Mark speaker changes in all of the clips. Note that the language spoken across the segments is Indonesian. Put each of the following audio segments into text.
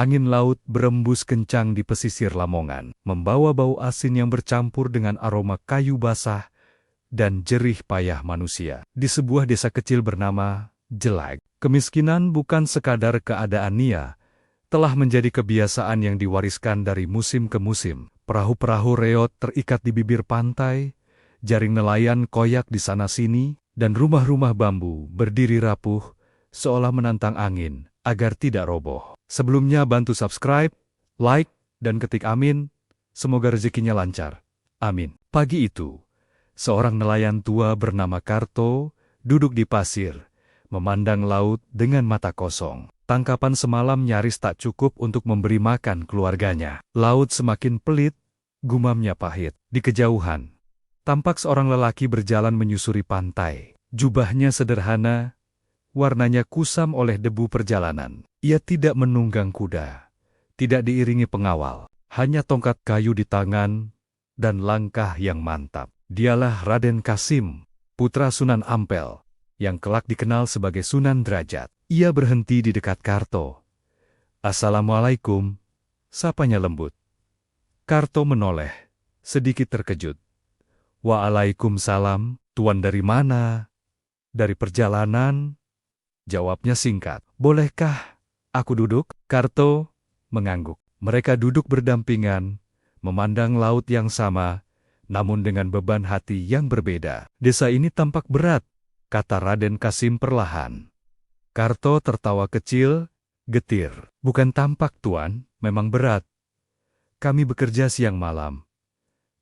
Speaker 1: Angin laut berembus kencang di pesisir Lamongan, membawa bau asin yang bercampur dengan aroma kayu basah dan jerih payah manusia. Di sebuah desa kecil bernama Jelag, kemiskinan bukan sekadar keadaan nia, telah menjadi kebiasaan yang diwariskan dari musim ke musim. Perahu-perahu reot terikat di bibir pantai, jaring nelayan koyak di sana-sini, dan rumah-rumah bambu berdiri rapuh, seolah menantang angin agar tidak roboh. Sebelumnya bantu subscribe, like, dan ketik amin, semoga rezekinya lancar. Amin. Pagi itu, seorang nelayan tua bernama Karto duduk di pasir, memandang laut dengan mata kosong. Tangkapan semalam nyaris tak cukup untuk memberi makan keluarganya. Laut semakin pelit, gumamnya pahit. Di kejauhan, tampak seorang lelaki berjalan menyusuri pantai. Jubahnya sederhana, warnanya kusam oleh debu perjalanan. Ia tidak menunggang kuda, tidak diiringi pengawal, hanya tongkat kayu di tangan dan langkah yang mantap. Dialah Raden Kasim, putra Sunan Ampel, yang kelak dikenal sebagai Sunan Derajat. Ia berhenti di dekat Karto. "Assalamualaikum," sapanya lembut. Karto menoleh, sedikit terkejut. "Waalaikumsalam, tuan dari mana?" "Dari perjalanan," jawabnya singkat. "Bolehkah aku duduk?" Karto mengangguk. Mereka duduk berdampingan, memandang laut yang sama, namun dengan beban hati yang berbeda. "Desa ini tampak berat," kata Raden Kasim perlahan. Karto tertawa kecil, getir. "Bukan tampak, tuan, memang berat. Kami bekerja siang malam,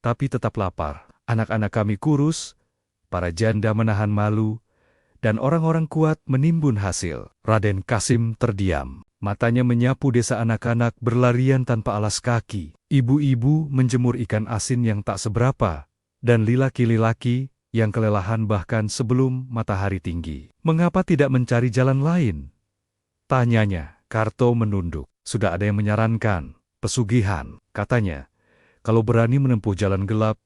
Speaker 1: tapi tetap lapar. Anak-anak kami kurus, para janda menahan malu, dan orang-orang kuat menimbun hasil." Raden Kasim terdiam. Matanya menyapu desa anak-anak berlarian tanpa alas kaki. Ibu-ibu menjemur ikan asin yang tak seberapa, dan laki-laki yang kelelahan bahkan sebelum matahari tinggi. "Mengapa tidak mencari jalan lain?" tanyanya. Karto menunduk. "Sudah ada yang menyarankan, pesugihan," katanya. "Kalau berani menempuh jalan gelap,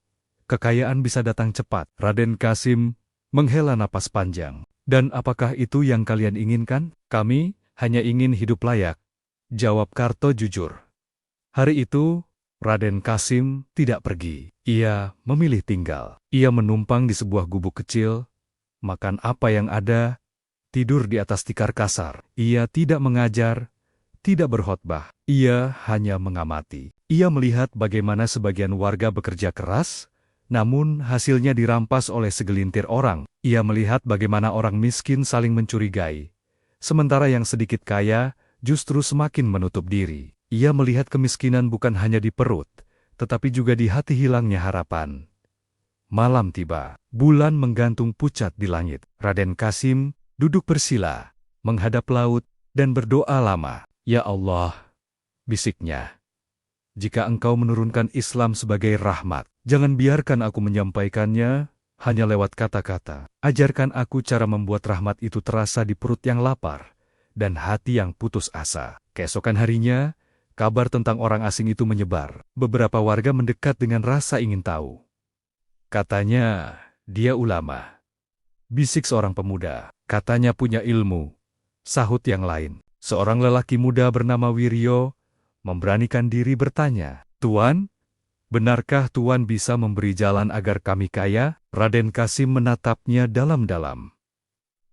Speaker 1: kekayaan bisa datang cepat." Raden Kasim menghela napas panjang. "Dan apakah itu yang kalian inginkan?" "Kami hanya ingin hidup layak," jawab Karto jujur. Hari itu, Raden Kasim tidak pergi. Ia memilih tinggal. Ia menumpang di sebuah gubuk kecil, makan apa yang ada, tidur di atas tikar kasar. Ia tidak mengajar, tidak berkhotbah. Ia hanya mengamati. Ia melihat bagaimana sebagian warga bekerja keras, namun hasilnya dirampas oleh segelintir orang. Ia melihat bagaimana orang miskin saling mencurigai, sementara yang sedikit kaya justru semakin menutup diri. Ia melihat kemiskinan bukan hanya di perut, tetapi juga di hati hilangnya harapan. Malam tiba, bulan menggantung pucat di langit. Raden Kasim duduk bersila, menghadap laut, dan berdoa lama. "Ya Allah," bisiknya, "jika Engkau menurunkan Islam sebagai rahmat, jangan biarkan aku menyampaikannya hanya lewat kata-kata. Ajarkan aku cara membuat rahmat itu terasa di perut yang lapar dan hati yang putus asa." Keesokan harinya, kabar tentang orang asing itu menyebar. Beberapa warga mendekat dengan rasa ingin tahu. "Katanya, dia ulama," bisik seorang pemuda. "Katanya punya ilmu," sahut yang lain. Seorang lelaki muda bernama Wiryo memberanikan diri bertanya, "Tuan, benarkah Tuan bisa memberi jalan agar kami kaya?" Raden Kasim menatapnya dalam-dalam.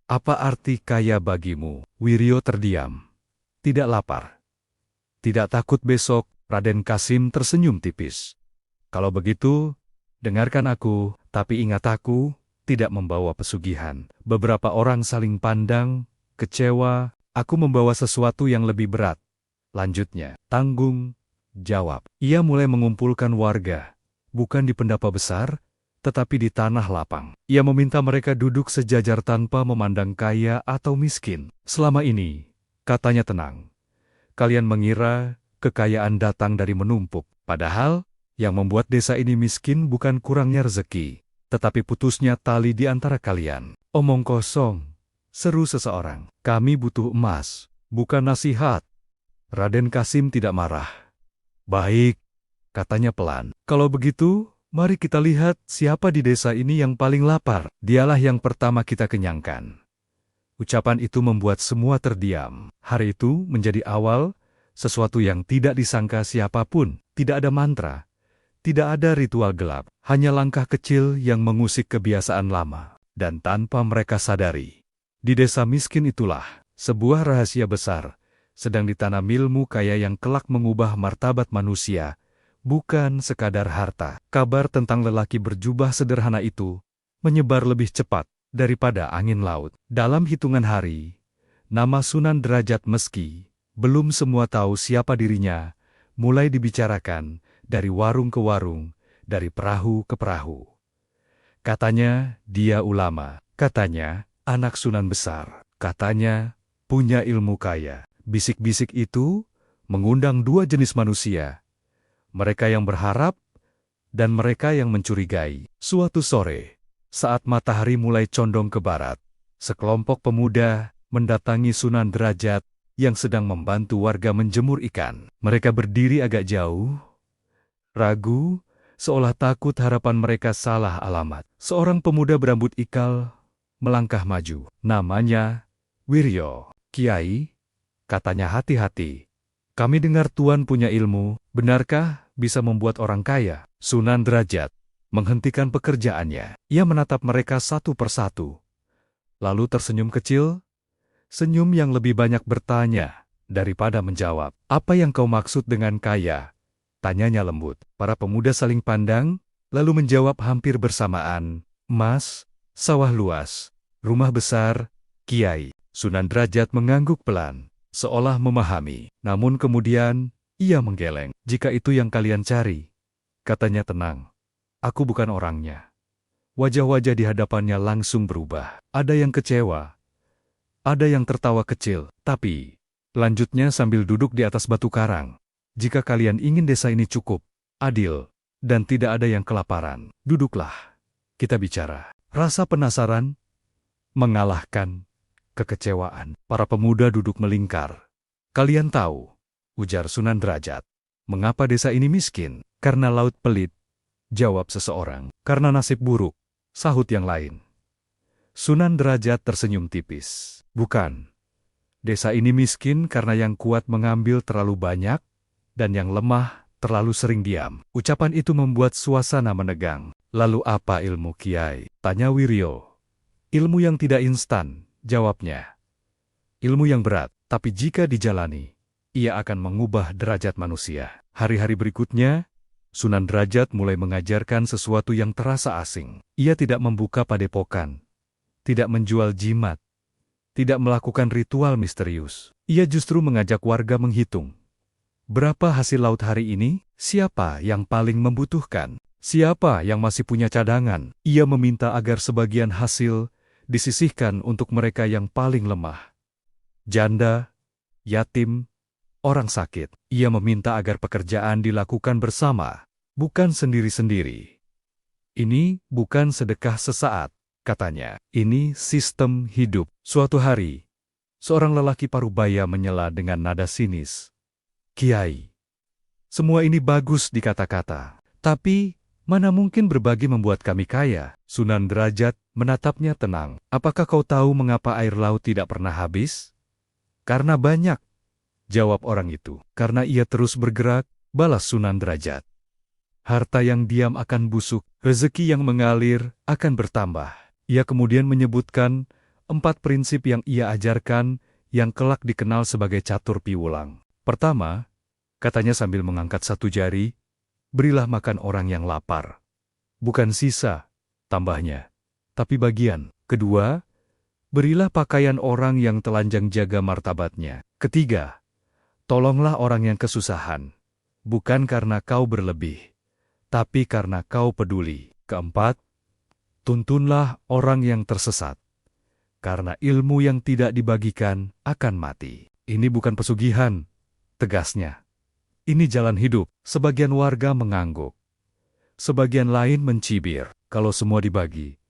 Speaker 1: "Apa arti kaya bagimu?" Wiryo terdiam. "Tidak lapar, tidak takut besok." Raden Kasim tersenyum tipis. "Kalau begitu, dengarkan aku, tapi ingat aku tidak membawa pesugihan." Beberapa orang saling pandang, kecewa. "Aku membawa sesuatu yang lebih berat," lanjutnya. "Tanggung jawab." Ia mulai mengumpulkan warga, bukan di pendapa besar, tetapi di tanah lapang. Ia meminta mereka duduk sejajar tanpa memandang kaya atau miskin. "Selama ini," katanya tenang, "kalian mengira kekayaan datang dari menumpuk. Padahal, yang membuat desa ini miskin bukan kurangnya rezeki, tetapi putusnya tali di antara kalian." "Omong kosong," seru seseorang. "Kami butuh emas, bukan nasihat." Raden Kasim tidak marah. "Baik," katanya pelan. "Kalau begitu, mari kita lihat siapa di desa ini yang paling lapar. Dialah yang pertama kita kenyangkan." Ucapan itu membuat semua terdiam. Hari itu menjadi awal Sesuatu yang tidak disangka siapapun, tidak ada mantra, tidak ada ritual gelap, hanya langkah kecil yang mengusik kebiasaan lama. Dan tanpa mereka sadari, di desa miskin itulah sebuah rahasia besar sedang ditanam ilmu kaya yang kelak mengubah martabat manusia, bukan sekadar harta. Kabar tentang lelaki berjubah sederhana itu menyebar lebih cepat daripada angin laut. Dalam hitungan hari, nama Sunan Derajat meski belum semua tahu siapa dirinya, mulai dibicarakan dari warung ke warung, dari perahu ke perahu. Katanya, dia ulama. Katanya, anak Sunan besar. Katanya, punya ilmu kaya. Bisik-bisik itu mengundang dua jenis manusia. Mereka yang berharap dan mereka yang mencurigai. Suatu sore, saat matahari mulai condong ke barat, sekelompok pemuda mendatangi Sunan Derajat yang sedang membantu warga menjemur ikan. Mereka berdiri agak jauh, ragu, seolah takut harapan mereka salah alamat. Seorang pemuda berambut ikal melangkah maju. Namanya Wiryo. Kiai, katanya hati-hati. Kami dengar Tuan punya ilmu, benarkah bisa membuat orang kaya? Sunan Derajat menghentikan pekerjaannya. Ia menatap mereka satu persatu. Lalu tersenyum kecil, senyum yang lebih banyak bertanya daripada menjawab. Apa yang kau maksud dengan kaya? Tanyanya lembut. Para pemuda saling pandang, lalu menjawab hampir bersamaan. Emas, sawah luas, rumah besar, kiai. Sunan Derajat mengangguk pelan, seolah memahami. Namun kemudian, ia menggeleng. Jika itu yang kalian cari, katanya tenang. Aku bukan orangnya. Wajah-wajah di hadapannya langsung berubah. Ada yang kecewa, ada yang tertawa kecil. Tapi, lanjutnya sambil duduk di atas batu karang. Jika kalian ingin desa ini cukup, adil, dan tidak ada yang kelaparan, duduklah. Kita bicara. Rasa penasaran mengalahkan kekecewaan. Para pemuda duduk melingkar. Kalian tahu, ujar Sunan Derajat, mengapa desa ini miskin? Karena laut pelit, jawab seseorang. Karena nasib buruk, sahut yang lain. Sunan Derajat tersenyum tipis. Bukan. Desa ini miskin karena yang kuat mengambil terlalu banyak, dan yang lemah terlalu sering diam. Ucapan itu membuat suasana menegang. Lalu apa ilmu kiai? Tanya Wiryo. Ilmu yang tidak instan, jawabnya. Ilmu yang berat, tapi jika dijalani, ia akan mengubah derajat manusia. Hari-hari berikutnya, Sunan Derajat mulai mengajarkan sesuatu yang terasa asing. Ia tidak membuka padepokan, tidak menjual jimat, tidak melakukan ritual misterius. Ia justru mengajak warga menghitung. Berapa hasil laut hari ini? Siapa yang paling membutuhkan? Siapa yang masih punya cadangan? Ia meminta agar sebagian hasil disisihkan untuk mereka yang paling lemah. Janda, yatim, orang sakit. Ia meminta agar pekerjaan dilakukan bersama, bukan sendiri-sendiri. Ini bukan sedekah sesaat, katanya. Ini sistem hidup. Suatu hari, seorang lelaki parubaya menyela dengan nada sinis. Kiai, semua ini bagus di kata-kata, tapi mana mungkin berbagi membuat kami kaya? Sunan Derajat menatapnya tenang. Apakah kau tahu mengapa air laut tidak pernah habis? Karena banyak, jawab orang itu. Karena ia terus bergerak, balas Sunan Derajat. Harta yang diam akan busuk, rezeki yang mengalir akan bertambah. Ia kemudian menyebutkan 4 prinsip yang ia ajarkan yang kelak dikenal sebagai catur piwulang. Pertama, katanya sambil mengangkat satu jari, berilah makan orang yang lapar. Bukan sisa, tambahnya, tapi bagian. Kedua, berilah pakaian orang yang telanjang jaga martabatnya. Ketiga, tolonglah orang yang kesusahan, bukan karena kau berlebih, tapi karena kau peduli. Keempat, tuntunlah orang yang tersesat, karena ilmu yang tidak dibagikan akan mati. Ini bukan pesugihan, tegasnya. Ini jalan hidup. Sebagian warga mengangguk. Sebagian lain mencibir. Kalau semua dibagi,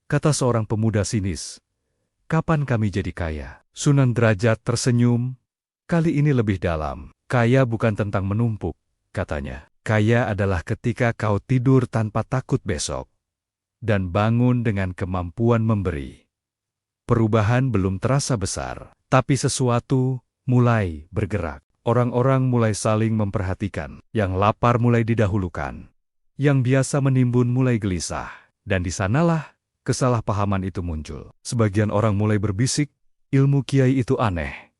Speaker 1: kata seorang pemuda sinis, kapan kami jadi kaya? Sunan Derajat tersenyum. Kali ini lebih dalam. Kaya bukan tentang menumpuk, katanya. Kaya adalah ketika kau tidur tanpa takut besok, dan bangun dengan kemampuan memberi. Perubahan belum terasa besar, tapi sesuatu mulai bergerak. Orang-orang mulai saling memperhatikan. Yang lapar mulai didahulukan. Yang biasa menimbun mulai gelisah. Dan di sanalah kesalahpahaman itu muncul. Sebagian orang mulai berbisik, ilmu kiai itu aneh.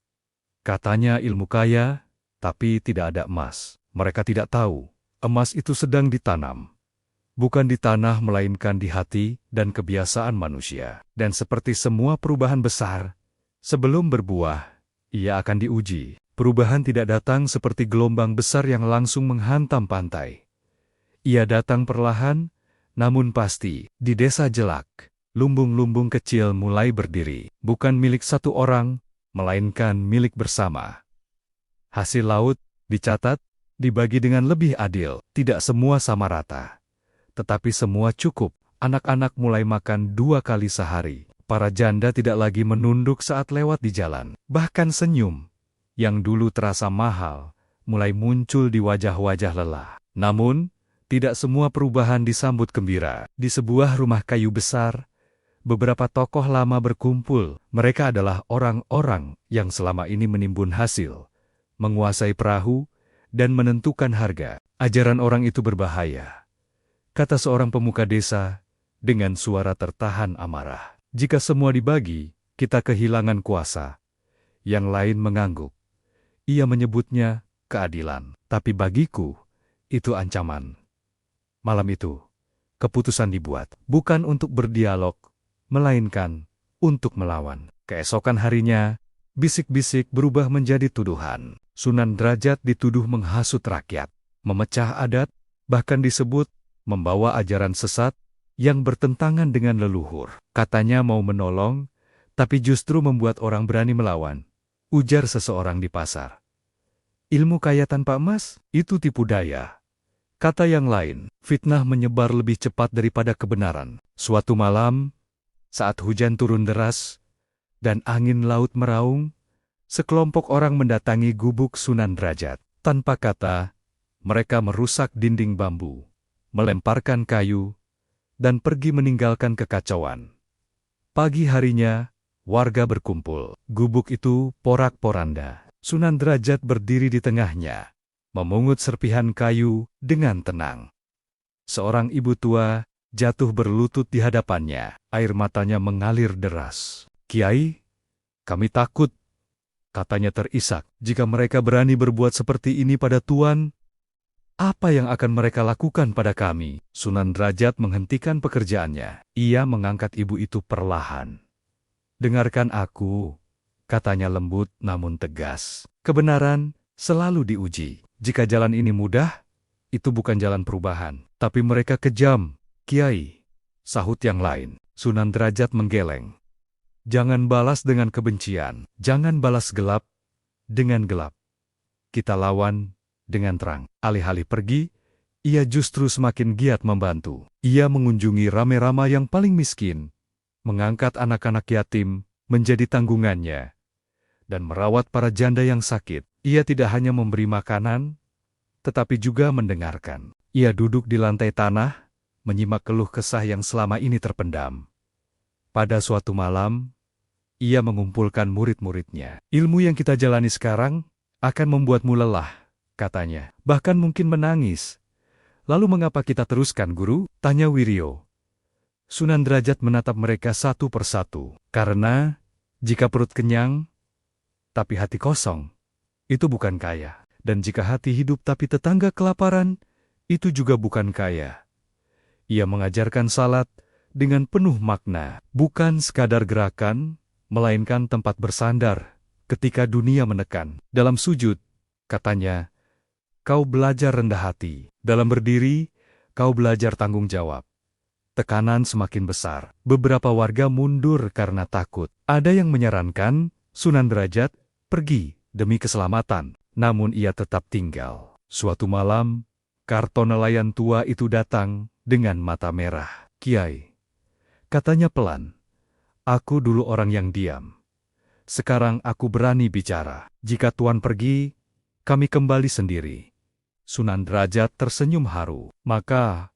Speaker 1: Katanya ilmu kaya, tapi tidak ada emas. Mereka tidak tahu, emas itu sedang ditanam. Bukan di tanah melainkan di hati dan kebiasaan manusia. Dan seperti semua perubahan besar, sebelum berbuah, ia akan diuji. Perubahan tidak datang seperti gelombang besar yang langsung menghantam pantai. Ia datang perlahan, namun pasti. Di desa Jelak, lumbung-lumbung kecil mulai berdiri. Bukan milik satu orang, melainkan milik bersama. Hasil laut, dicatat, dibagi dengan lebih adil. Tidak semua sama rata. Tetapi semua cukup. Anak-anak mulai makan 2 kali sehari. Para janda tidak lagi menunduk saat lewat di jalan. Bahkan senyum, yang dulu terasa mahal, mulai muncul di wajah-wajah lelah. Namun, tidak semua perubahan disambut gembira. Di sebuah rumah kayu besar, beberapa tokoh lama berkumpul. Mereka adalah orang-orang yang selama ini menimbun hasil, menguasai perahu, dan menentukan harga. Ajaran orang itu berbahaya, kata seorang pemuka desa dengan suara tertahan amarah. Jika semua dibagi, kita kehilangan kuasa. Yang lain mengangguk. Ia menyebutnya keadilan, tapi bagiku itu ancaman. Malam itu, keputusan dibuat bukan untuk berdialog, melainkan untuk melawan. Keesokan harinya, bisik-bisik berubah menjadi tuduhan. Sunan Derajat dituduh menghasut rakyat, memecah adat, bahkan disebut membawa ajaran sesat yang bertentangan dengan leluhur. Katanya mau menolong, tapi justru membuat orang berani melawan. Ujar seseorang di pasar. Ilmu kaya tanpa emas, itu tipu daya. Kata yang lain, fitnah menyebar lebih cepat daripada kebenaran. Suatu malam, saat hujan turun deras, dan angin laut meraung, sekelompok orang mendatangi gubuk Sunan Derajat. Tanpa kata, mereka merusak dinding bambu, melemparkan kayu, dan pergi meninggalkan kekacauan. Pagi harinya, warga berkumpul. Gubuk itu porak-poranda. Sunan Derajat berdiri di tengahnya, memungut serpihan kayu dengan tenang. Seorang ibu tua jatuh berlutut di hadapannya. Air matanya mengalir deras. Kiai, kami takut, katanya terisak. Jika mereka berani berbuat seperti ini pada Tuan, apa yang akan mereka lakukan pada kami? Sunan Derajat menghentikan pekerjaannya. Ia mengangkat ibu itu perlahan. Dengarkan aku, katanya lembut namun tegas. Kebenaran selalu diuji. Jika jalan ini mudah, itu bukan jalan perubahan. Tapi mereka kejam, Kiai, sahut yang lain. Sunan Derajat menggeleng. Jangan balas dengan kebencian. Jangan balas gelap dengan gelap. Kita lawan dengan terang. Alih-alih pergi, ia justru semakin giat membantu. Ia mengunjungi rame-rama yang paling miskin, mengangkat anak-anak yatim menjadi tanggungannya, dan merawat para janda yang sakit. Ia tidak hanya memberi makanan, tetapi juga mendengarkan. Ia duduk di lantai tanah, menyimak keluh kesah yang selama ini terpendam. Pada suatu malam, ia mengumpulkan murid-muridnya. Ilmu yang kita jalani sekarang akan membuatmu lelah, katanya. Bahkan mungkin menangis. Lalu mengapa kita teruskan, Guru? Tanya Wiryo. Sunan Derajat menatap mereka satu persatu. Karena, jika perut kenyang, tapi hati kosong, itu bukan kaya. Dan jika hati hidup tapi tetangga kelaparan, itu juga bukan kaya. Ia mengajarkan salat dengan penuh makna. Bukan sekadar gerakan, melainkan tempat bersandar ketika dunia menekan. Dalam sujud, katanya, kau belajar rendah hati. Dalam berdiri, kau belajar tanggung jawab. Tekanan semakin besar. Beberapa warga mundur karena takut. Ada yang menyarankan Sunan Derajat pergi demi keselamatan. Namun ia tetap tinggal. Suatu malam, Karto nelayan tua itu datang dengan mata merah. Kiai, katanya pelan, aku dulu orang yang diam. Sekarang aku berani bicara. Jika Tuan pergi, kami kembali sendiri. Sunan Derajat tersenyum haru. Maka,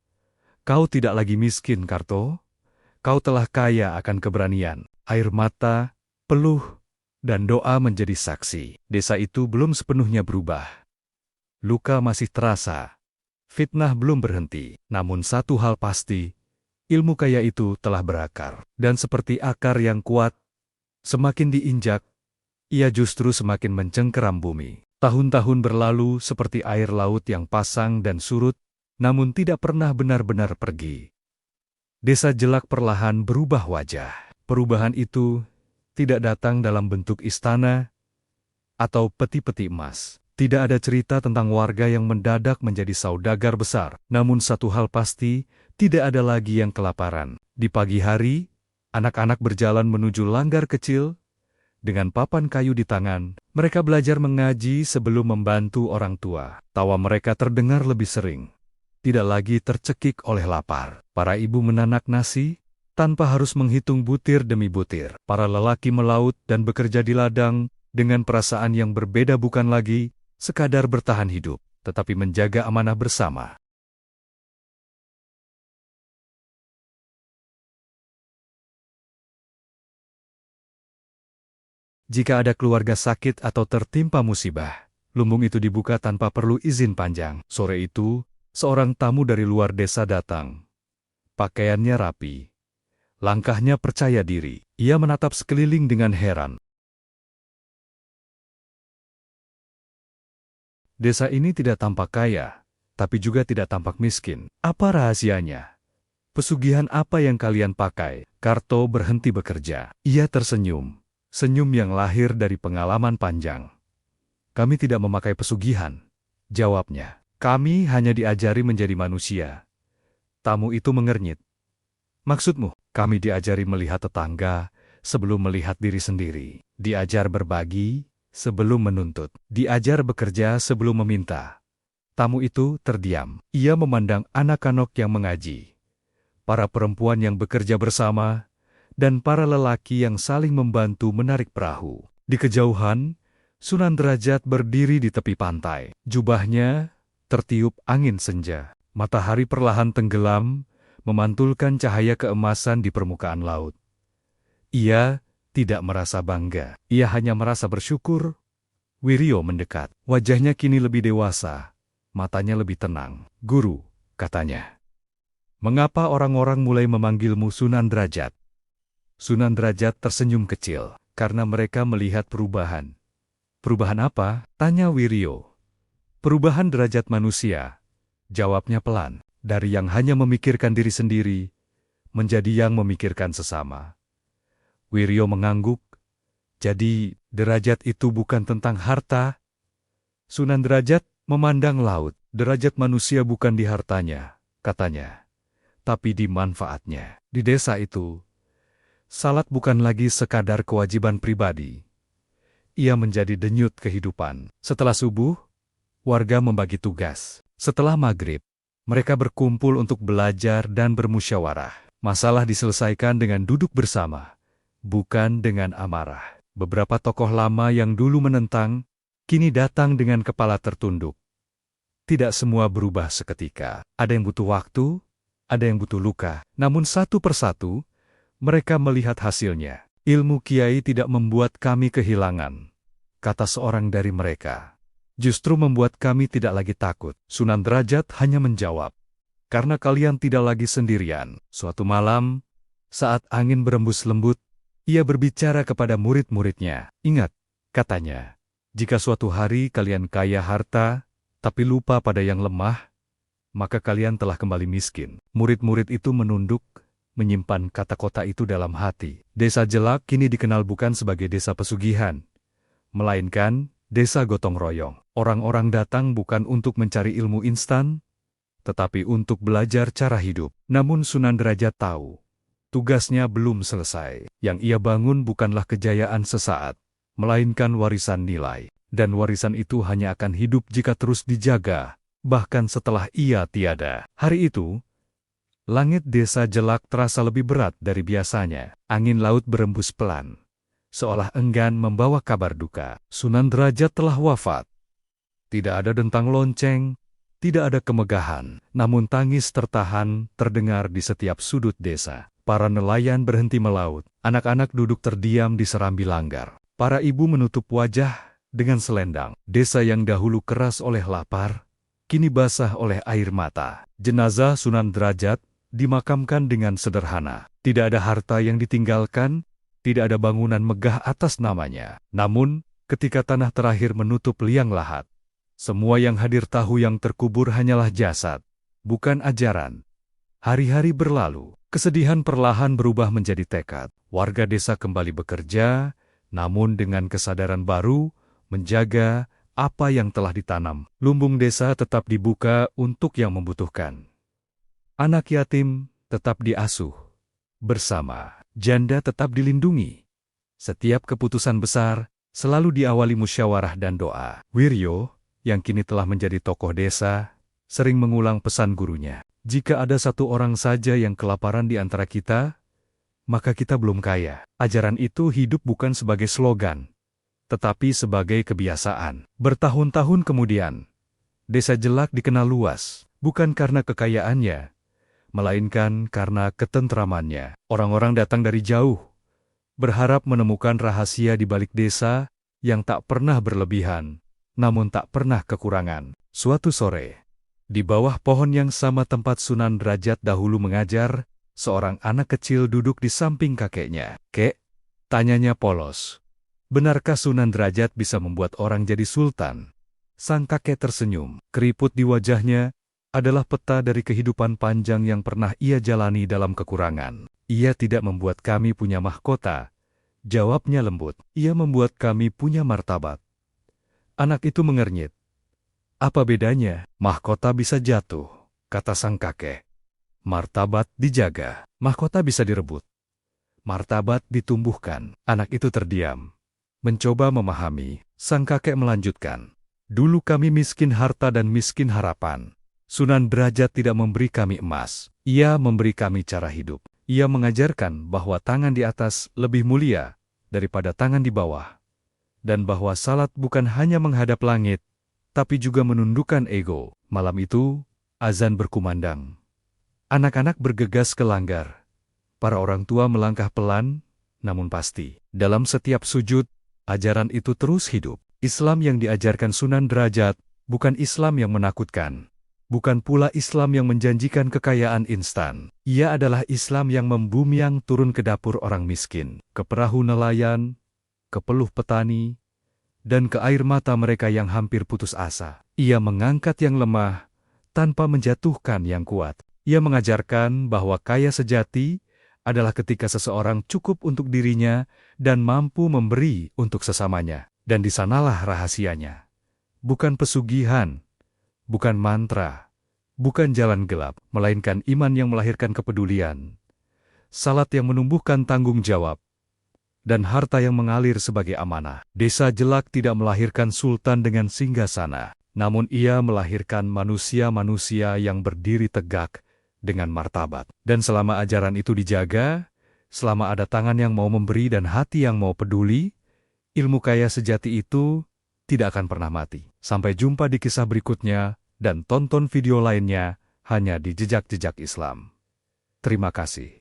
Speaker 1: kau tidak lagi miskin, Karto. Kau telah kaya akan keberanian. Air mata, peluh, dan doa menjadi saksi. Desa itu belum sepenuhnya berubah. Luka masih terasa. Fitnah belum berhenti. Namun satu hal pasti, ilmu kaya itu telah berakar. Dan seperti akar yang kuat, semakin diinjak, ia justru semakin mencengkeram bumi. Tahun-tahun berlalu seperti air laut yang pasang dan surut, namun tidak pernah benar-benar pergi. Desa Jelak perlahan berubah wajah. Perubahan itu tidak datang dalam bentuk istana atau peti-peti emas. Tidak ada cerita tentang warga yang mendadak menjadi saudagar besar. Namun satu hal pasti, tidak ada lagi yang kelaparan. Di pagi hari, anak-anak berjalan menuju langgar kecil. Dengan papan kayu di tangan, mereka belajar mengaji sebelum membantu orang tua. Tawa mereka terdengar lebih sering. Tidak lagi tercekik oleh lapar. Para ibu menanak nasi, tanpa harus menghitung butir demi butir. Para lelaki melaut dan bekerja di ladang, dengan perasaan yang berbeda bukan lagi sekadar bertahan hidup, tetapi menjaga amanah bersama. Jika ada keluarga sakit atau tertimpa musibah, lumbung itu dibuka tanpa perlu izin panjang. Sore itu, seorang tamu dari luar desa datang. Pakaiannya rapi. Langkahnya percaya diri. Ia menatap sekeliling dengan heran. Desa ini tidak tampak kaya, tapi juga tidak tampak miskin. Apa rahasianya? Pesugihan apa yang kalian pakai? Karto berhenti bekerja. Ia tersenyum. Senyum yang lahir dari pengalaman panjang. Kami tidak memakai pesugihan, jawabnya. Kami hanya diajari menjadi manusia. Tamu itu mengernyit. Maksudmu? Kami diajari melihat tetangga sebelum melihat diri sendiri. Diajar berbagi sebelum menuntut. Diajar bekerja sebelum meminta. Tamu itu terdiam. Ia memandang anak-anak yang mengaji. Para perempuan yang bekerja bersama, dan para lelaki yang saling membantu menarik perahu. Di kejauhan, Sunan Derajat berdiri di tepi pantai. Jubahnya tertiup angin senja. Matahari perlahan tenggelam, memantulkan cahaya keemasan di permukaan laut. Ia tidak merasa bangga. Ia hanya merasa bersyukur. Wiryo mendekat. Wajahnya kini lebih dewasa. Matanya lebih tenang. Guru, katanya. Mengapa orang-orang mulai memanggilmu Sunan Derajat? Sunan Derajat tersenyum kecil, karena mereka melihat perubahan. Perubahan apa? Tanya Wiryo. Perubahan derajat manusia, jawabnya pelan. Dari yang hanya memikirkan diri sendiri, menjadi yang memikirkan sesama. Wiryo mengangguk. Jadi, derajat itu bukan tentang harta. Sunan Derajat memandang laut. Derajat manusia bukan di hartanya, katanya, tapi di manfaatnya. Di desa itu, salat bukan lagi sekadar kewajiban pribadi. Ia menjadi denyut kehidupan. Setelah subuh, warga membagi tugas. Setelah maghrib, mereka berkumpul untuk belajar dan bermusyawarah. Masalah diselesaikan dengan duduk bersama, bukan dengan amarah. Beberapa tokoh lama yang dulu menentang, kini datang dengan kepala tertunduk. Tidak semua berubah seketika. Ada yang butuh waktu, ada yang butuh luka. Namun satu persatu, mereka melihat hasilnya. Ilmu kiai tidak membuat kami kehilangan, kata seorang dari mereka. Justru membuat kami tidak lagi takut. Sunan Derajat hanya menjawab, karena kalian tidak lagi sendirian. Suatu malam, saat angin berembus lembut, ia berbicara kepada murid-muridnya. Ingat, katanya, jika suatu hari kalian kaya harta, tapi lupa pada yang lemah, maka kalian telah kembali miskin. Murid-murid itu menunduk, menyimpan kata-kata itu dalam hati. Desa Jelak kini dikenal bukan sebagai desa pesugihan, melainkan desa gotong royong. Orang-orang datang bukan untuk mencari ilmu instan, tetapi untuk belajar cara hidup. Namun Sunan Derajat tahu, tugasnya belum selesai. Yang ia bangun bukanlah kejayaan sesaat, melainkan warisan nilai. Dan warisan itu hanya akan hidup jika terus dijaga, bahkan setelah ia tiada. Hari itu, langit desa Jelak terasa lebih berat dari biasanya. Angin laut berembus pelan, seolah enggan membawa kabar duka. Sunan Derajat telah wafat. Tidak ada dentang lonceng, tidak ada kemegahan, namun tangis tertahan terdengar di setiap sudut desa. Para nelayan berhenti melaut, anak-anak duduk terdiam di serambi langgar. Para ibu menutup wajah dengan selendang. Desa yang dahulu keras oleh lapar, kini basah oleh air mata. Jenazah Sunan Derajat dimakamkan dengan sederhana. Tidak ada harta yang ditinggalkan, tidak ada bangunan megah atas namanya. Namun, ketika tanah terakhir menutup liang lahat, semua yang hadir tahu yang terkubur hanyalah jasad, bukan ajaran. Hari-hari berlalu, kesedihan perlahan berubah menjadi tekad. Warga desa kembali bekerja, namun dengan kesadaran baru, menjaga apa yang telah ditanam. Lumbung desa tetap dibuka untuk yang membutuhkan. Anak yatim tetap diasuh. Bersama, janda tetap dilindungi. Setiap keputusan besar selalu diawali musyawarah dan doa. Wiryo, yang kini telah menjadi tokoh desa, sering mengulang pesan gurunya. Jika ada satu orang saja yang kelaparan di antara kita, maka kita belum kaya. Ajaran itu hidup bukan sebagai slogan, tetapi sebagai kebiasaan. Bertahun-tahun kemudian, desa Jelak dikenal luas, bukan karena kekayaannya, melainkan karena ketentramannya. Orang-orang datang dari jauh, berharap menemukan rahasia di balik desa yang tak pernah berlebihan, namun tak pernah kekurangan. Suatu sore, di bawah pohon yang sama tempat Sunan Derajat dahulu mengajar, seorang anak kecil duduk di samping kakeknya. "Kek," tanyanya polos, "benarkah Sunan Derajat bisa membuat orang jadi sultan?" Sang kakek tersenyum. Keriput di wajahnya adalah peta dari kehidupan panjang yang pernah ia jalani dalam kekurangan. "Ia tidak membuat kami punya mahkota," jawabnya lembut. "Ia membuat kami punya martabat." Anak itu mengernyit. "Apa bedanya? Mahkota bisa jatuh," kata sang kakek. "Martabat dijaga, mahkota bisa direbut. Martabat ditumbuhkan." Anak itu terdiam, mencoba memahami. Sang kakek melanjutkan, "Dulu kami miskin harta dan miskin harapan. Sunan Derajat tidak memberi kami emas. Ia memberi kami cara hidup. Ia mengajarkan bahwa tangan di atas lebih mulia daripada tangan di bawah. Dan bahwa salat bukan hanya menghadap langit, tapi juga menundukkan ego." Malam itu, azan berkumandang. Anak-anak bergegas ke langgar. Para orang tua melangkah pelan, namun pasti. Dalam setiap sujud, ajaran itu terus hidup. Islam yang diajarkan Sunan Derajat bukan Islam yang menakutkan. Bukan pula Islam yang menjanjikan kekayaan instan. Ia adalah Islam yang membumiang turun ke dapur orang miskin, ke perahu nelayan, ke peluh petani, dan ke air mata mereka yang hampir putus asa. Ia mengangkat yang lemah tanpa menjatuhkan yang kuat. Ia mengajarkan bahwa kaya sejati adalah ketika seseorang cukup untuk dirinya dan mampu memberi untuk sesamanya. Dan di sanalah rahasianya. Bukan pesugihan, bukan mantra, bukan jalan gelap, melainkan iman yang melahirkan kepedulian, salat yang menumbuhkan tanggung jawab, dan harta yang mengalir sebagai amanah. Desa Jelak tidak melahirkan sultan dengan singgasana, namun ia melahirkan manusia-manusia yang berdiri tegak dengan martabat. Dan selama ajaran itu dijaga, selama ada tangan yang mau memberi dan hati yang mau peduli, ilmu kaya sejati itu tidak akan pernah mati. Sampai jumpa di kisah berikutnya, dan tonton video lainnya hanya di Jejak-Jejak Islam. Terima kasih.